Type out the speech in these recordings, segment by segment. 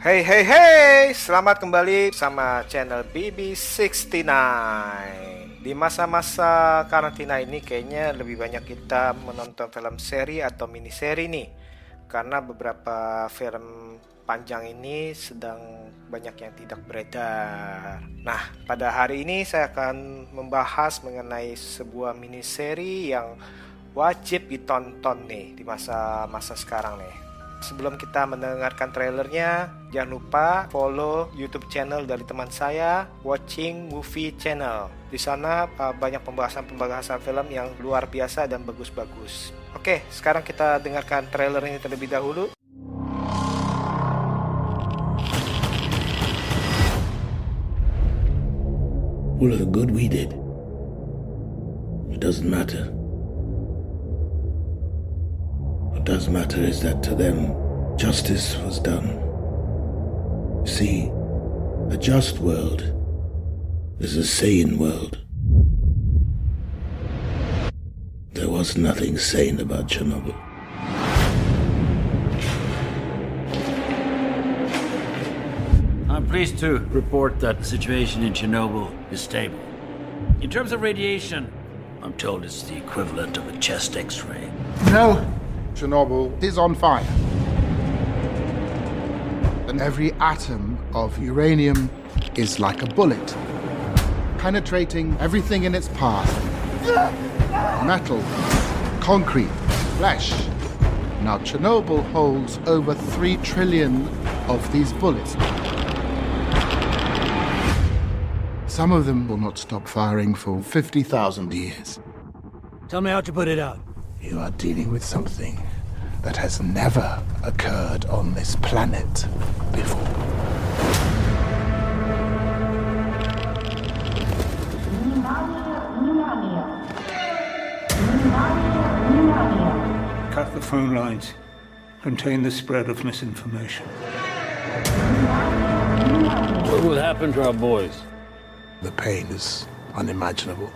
Hey hey hey, selamat kembali sama channel BB69. Di masa-masa karantina ini kayaknya lebih banyak kita menonton film seri atau mini seri nih. Karena beberapa film panjang ini sedang banyak yang tidak beredar. Nah, pada hari ini saya akan membahas mengenai sebuah mini seri yang wajib ditonton nih di masa-masa sekarang nih. Sebelum kita mendengarkan trailernya, jangan lupa follow YouTube channel dari teman saya, Watching Movie Channel. Di sana banyak pembahasan film yang luar biasa dan bagus-bagus. Oke, sekarang kita dengarkan trailer ini terlebih dahulu. All of the good we did, it doesn't matter. What does matter is that to them, justice was done. See, a just world is a sane world. There was nothing sane about Chernobyl. I'm pleased to report that the situation in Chernobyl is stable. In terms of radiation, I'm told it's the equivalent of a chest X-ray. No, Chernobyl is on fire. And every atom of uranium is like a bullet, penetrating everything in its path. Metal, concrete, flesh. Now Chernobyl holds over 3 trillion of these bullets. Some of them will not stop firing for 50,000 years. Tell me how to put it out. You are dealing with something that has never occurred on this planet before. Cut the phone lines. Contain the spread of misinformation. What will happen to our boys? The pain is unimaginable.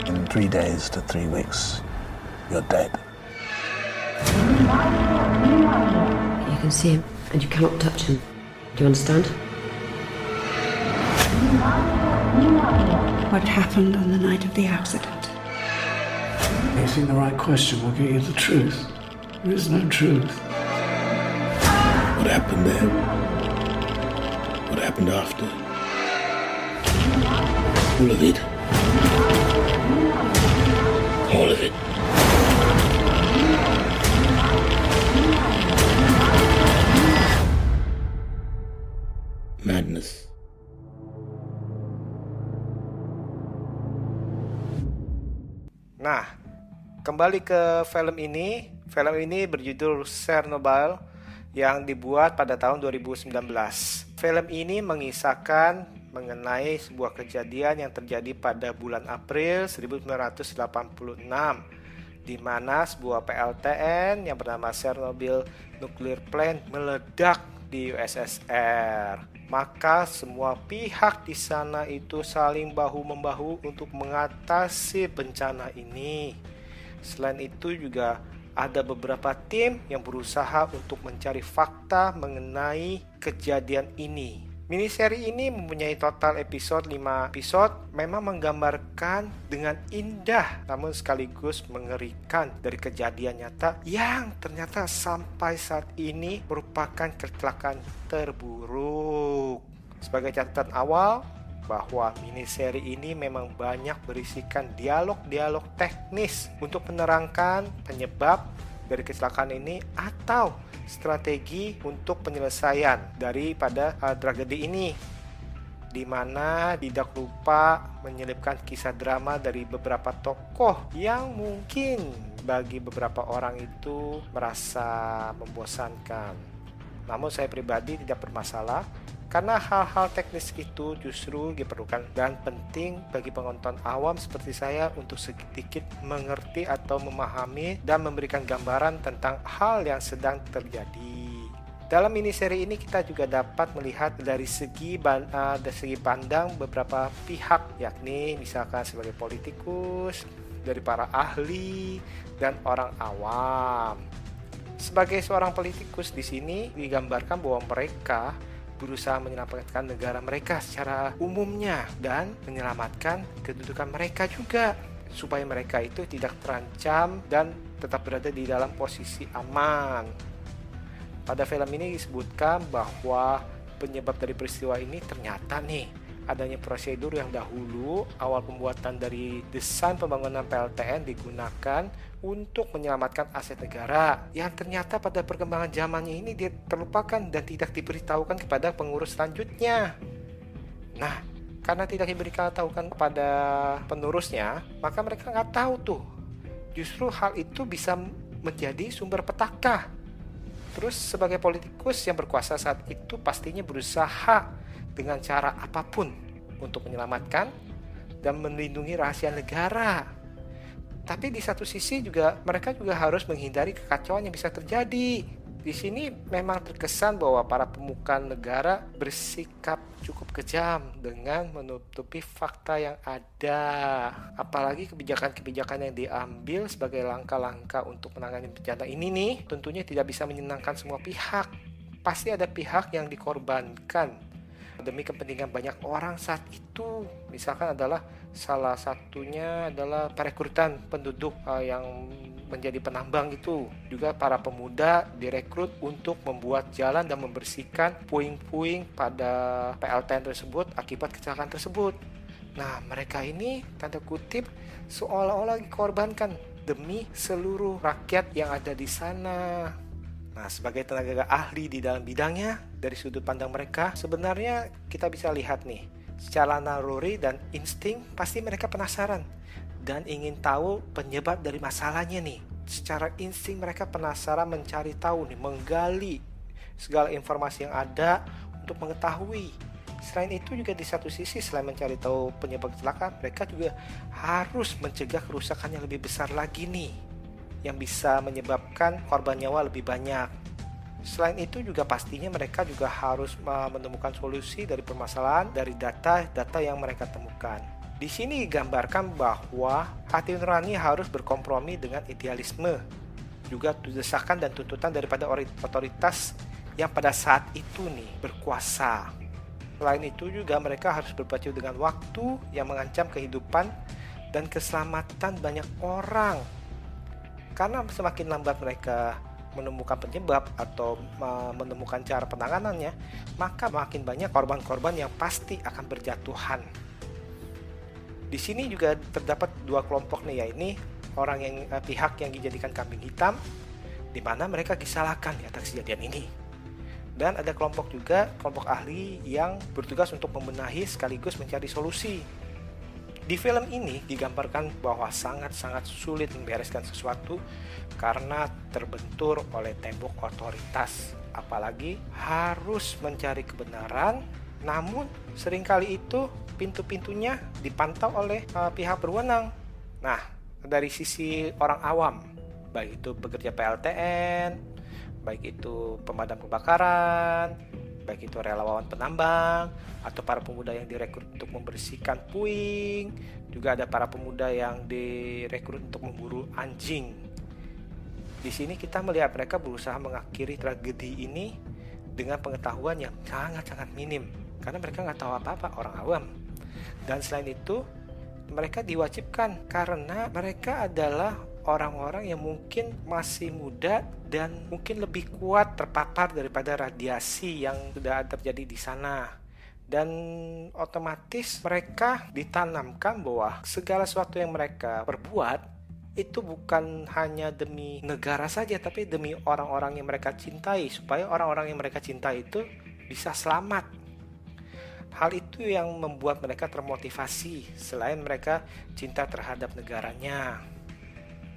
In 3 days to 3 weeks, you're dead. You can see him, and you cannot touch him. Do you understand? What happened on the night of the accident? Asking the right question will get you the truth. There is no truth. What happened there? What happened after? All of it. All of it. Madness. Nah, kembali ke film ini. Film ini berjudul Chernobyl yang dibuat pada tahun 2019. Film ini mengisahkan mengenai sebuah kejadian yang terjadi pada bulan April 1986, di mana sebuah PLTN yang bernama Chernobyl Nuclear Plant meledak di USSR. Maka semua pihak di sana itu saling bahu-membahu untuk mengatasi bencana ini. Selain itu juga ada beberapa tim yang berusaha untuk mencari fakta mengenai kejadian ini. Miniseri ini mempunyai total episode 5 episode, memang menggambarkan dengan indah namun sekaligus mengerikan dari kejadian nyata yang ternyata sampai saat ini merupakan kecelakaan terburuk. Sebagai catatan awal, bahwa miniseri ini memang banyak berisikan dialog-dialog teknis untuk menerangkan penyebab dari kecelakaan ini atau strategi untuk penyelesaian daripada tragedi ini, di mana tidak lupa menyelipkan kisah drama dari beberapa tokoh yang mungkin bagi beberapa orang itu merasa membosankan. Namun saya pribadi tidak bermasalah, karena hal-hal teknis itu justru diperlukan dan penting bagi penonton awam seperti saya untuk sedikit mengerti atau memahami dan memberikan gambaran tentang hal yang sedang terjadi. Dalam miniseri ini kita juga dapat melihat dari segi pandang beberapa pihak, yakni misalkan sebagai politikus, dari para ahli, dan orang awam. Sebagai seorang politikus di sini digambarkan bahwa mereka berusaha menyelamatkan negara mereka secara umumnya dan menyelamatkan kedudukan mereka juga supaya mereka itu tidak terancam dan tetap berada di dalam posisi aman. Pada film ini disebutkan bahwa penyebab dari peristiwa ini ternyata nih adanya prosedur yang dahulu awal pembuatan dari desain pembangunan PLTN digunakan untuk menyelamatkan aset negara yang ternyata pada perkembangan zamannya ini dia terlupakan dan tidak diberitahukan kepada pengurus selanjutnya. Nah, karena tidak diberitahukan kepada penerusnya, maka mereka nggak tahu tuh. Justru hal itu bisa menjadi sumber petaka. Terus sebagai politikus yang berkuasa saat itu pastinya berusaha dengan cara apapun untuk menyelamatkan dan melindungi rahasia negara. Tapi di satu sisi juga mereka juga harus menghindari kekacauan yang bisa terjadi. Di sini memang terkesan bahwa para pemuka negara bersikap cukup kejam dengan menutupi fakta yang ada. Apalagi kebijakan-kebijakan yang diambil sebagai langkah-langkah untuk menangani bencana ini nih tentunya tidak bisa menyenangkan semua pihak. Pasti ada pihak yang dikorbankan demi kepentingan banyak orang saat itu. Misalkan adalah salah satunya adalah perekrutan penduduk yang menjadi penambang itu. Juga para pemuda direkrut untuk membuat jalan dan membersihkan puing-puing pada PLTN tersebut akibat kecelakaan tersebut. Nah, mereka ini tanda kutip seolah-olah dikorbankan demi seluruh rakyat yang ada di sana. Nah, sebagai tenaga ahli di dalam bidangnya, dari sudut pandang mereka, sebenarnya kita bisa lihat nih, secara naluri dan insting pasti mereka penasaran dan ingin tahu penyebab dari masalahnya nih. Secara insting mereka penasaran mencari tahu nih, menggali segala informasi yang ada untuk mengetahui. Selain itu juga di satu sisi selain mencari tahu penyebab kecelakaan, mereka juga harus mencegah kerusakan yang lebih besar lagi nih, yang bisa menyebabkan korban nyawa lebih banyak. Selain itu juga pastinya mereka juga harus menemukan solusi dari permasalahan dari data-data yang mereka temukan. Di sini digambarkan bahwa hati nurani harus berkompromi dengan idealisme, juga desakan dan tuntutan daripada otoritas yang pada saat itu nih berkuasa. Selain itu juga mereka harus berpacu dengan waktu yang mengancam kehidupan dan keselamatan banyak orang. Karena semakin lambat mereka menemukan penyebab atau menemukan cara penanganannya, maka makin banyak korban-korban yang pasti akan berjatuhan. Di sini juga terdapat dua kelompok nih, yaitu orang yang pihak yang dijadikan kambing hitam, di mana mereka disalahkan di atas kejadian ini. Dan ada kelompok ahli yang bertugas untuk membenahi sekaligus mencari solusi. Di film ini digambarkan bahwa sangat-sangat sulit membereskan sesuatu karena terbentur oleh tembok otoritas. Apalagi harus mencari kebenaran, namun seringkali itu pintu-pintunya dipantau oleh pihak berwenang. Nah, dari sisi orang awam, baik itu pekerja PLTN, baik itu pemadam kebakaran, baik itu relawan penambang, atau para pemuda yang direkrut untuk membersihkan puing, juga ada para pemuda yang direkrut untuk memburu anjing. Di sini kita melihat mereka berusaha mengakhiri tragedi ini dengan pengetahuan yang sangat-sangat minim, karena mereka nggak tahu apa-apa, orang awam. Dan selain itu, mereka diwajibkan karena mereka adalah orang-orang yang mungkin masih muda dan mungkin lebih kuat terpapar daripada radiasi yang sudah terjadi di sana. Dan otomatis mereka ditanamkan bahwa segala sesuatu yang mereka perbuat itu bukan hanya demi negara saja, tapi demi orang-orang yang mereka cintai, supaya orang-orang yang mereka cintai itu bisa selamat. Hal itu yang membuat mereka termotivasi selain mereka cinta terhadap negaranya.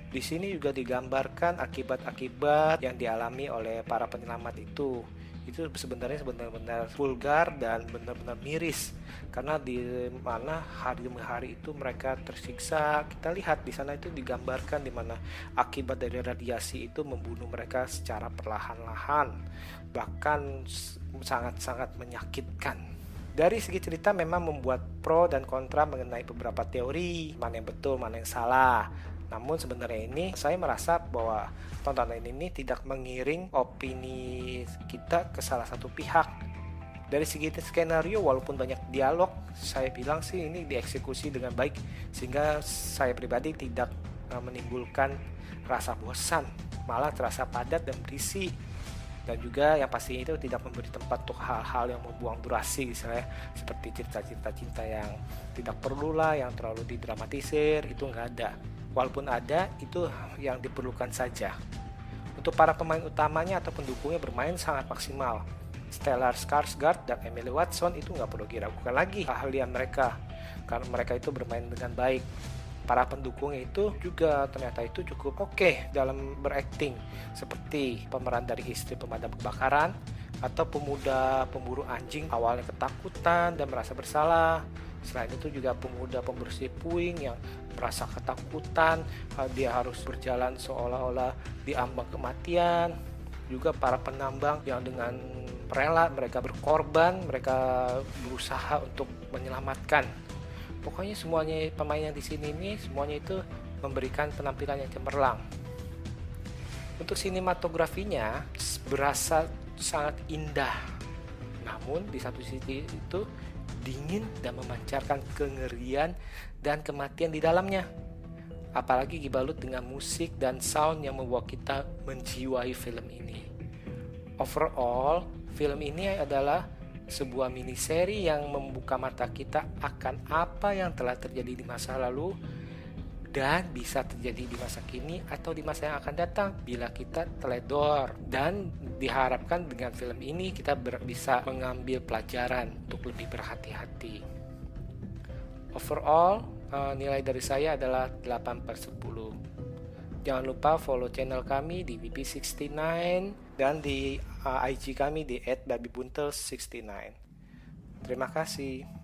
Di sini juga digambarkan akibat-akibat yang dialami oleh para penyelamat itu. Itu sebenarnya benar-benar vulgar dan benar-benar miris, karena di mana hari demi hari itu mereka tersiksa. Kita lihat di sana itu digambarkan di mana akibat dari radiasi itu membunuh mereka secara perlahan-lahan, bahkan sangat-sangat menyakitkan. Dari segi cerita memang membuat pro dan kontra mengenai beberapa teori, mana yang betul, mana yang salah. Namun sebenarnya ini saya merasa bahwa tontonan ini tidak mengiring opini kita ke salah satu pihak. Dari segi skenario, walaupun banyak dialog, saya bilang sih ini dieksekusi dengan baik, sehingga saya pribadi tidak menimbulkan rasa bosan, malah terasa padat dan berisi. Dan juga yang pasti itu tidak memberi tempat untuk hal-hal yang membuang durasi, misalnya seperti cerita-cerita cinta yang tidak perlulah, yang terlalu didramatisir, itu nggak ada. Walaupun ada, itu yang diperlukan saja. Untuk para pemain utamanya atau pendukungnya bermain sangat maksimal. Stellan Skarsgård dan Emily Watson itu nggak perlu diragukan lagi keahlian mereka, karena mereka itu bermain dengan baik. Para pendukungnya itu juga ternyata itu cukup oke dalam berakting, seperti pemeran dari istri pemadam kebakaran atau pemuda pemburu anjing, awalnya ketakutan dan merasa bersalah. Selain itu juga pemuda pembersih puing yang merasa ketakutan, dia harus berjalan seolah-olah diambang kematian. Juga para penambang yang dengan rela mereka berkorban, mereka berusaha untuk menyelamatkan. Pokoknya semuanya pemain yang di sini ini semuanya itu memberikan penampilan yang cemerlang. Untuk sinematografinya berasa sangat indah. Namun di satu sisi itu dingin dan memancarkan kengerian dan kematian di dalamnya. Apalagi dibalut dengan musik dan sound yang membawa kita menjiwai film ini. Overall, film ini adalah sebuah miniseri yang membuka mata kita akan apa yang telah terjadi di masa lalu dan bisa terjadi di masa kini atau di masa yang akan datang bila kita teledor. Dan diharapkan dengan film ini kita bisa mengambil pelajaran untuk lebih berhati-hati. Overall, nilai dari saya adalah 8/10. Jangan lupa follow channel kami di BP69 dan di IG kami di @babybuntel69. Terima kasih.